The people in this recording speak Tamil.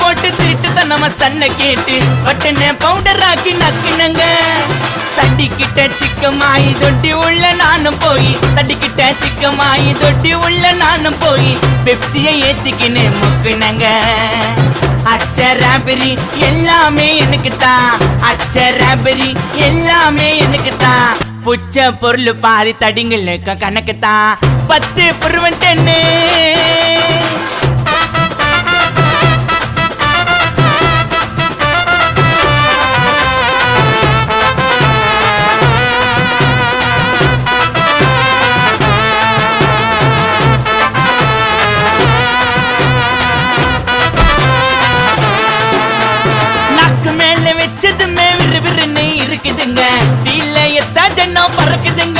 போட்டு திருட்டு தான் நம்ம சன்ன கேட்டு பட்டன பவுடர் ஆக்கி நக்கினங்க. தட்டிக்கிட்ட சிக்கமாயி தொட்டி உள்ள நானும் போய் தட்டிக்கிட்ட சிக்கமாயி தொட்டி உள்ள நானும் போய் பெப்சியை ஏத்திக்கின்னு முக்குனங்க. அச்சராபரி எல்லாமே எனக்கு தான், அச்சராபரி எல்லாமே எனக்கு தான். புச்ச பொருள் பாதி தடிங்களுக்கு கணக்கு தான் 10 பொருவன் 10. வச்சதுமே விறு விறுன்னு இருக்குதுங்க. டீல எத்தா ஜன்னம் பறக்குதுங்க.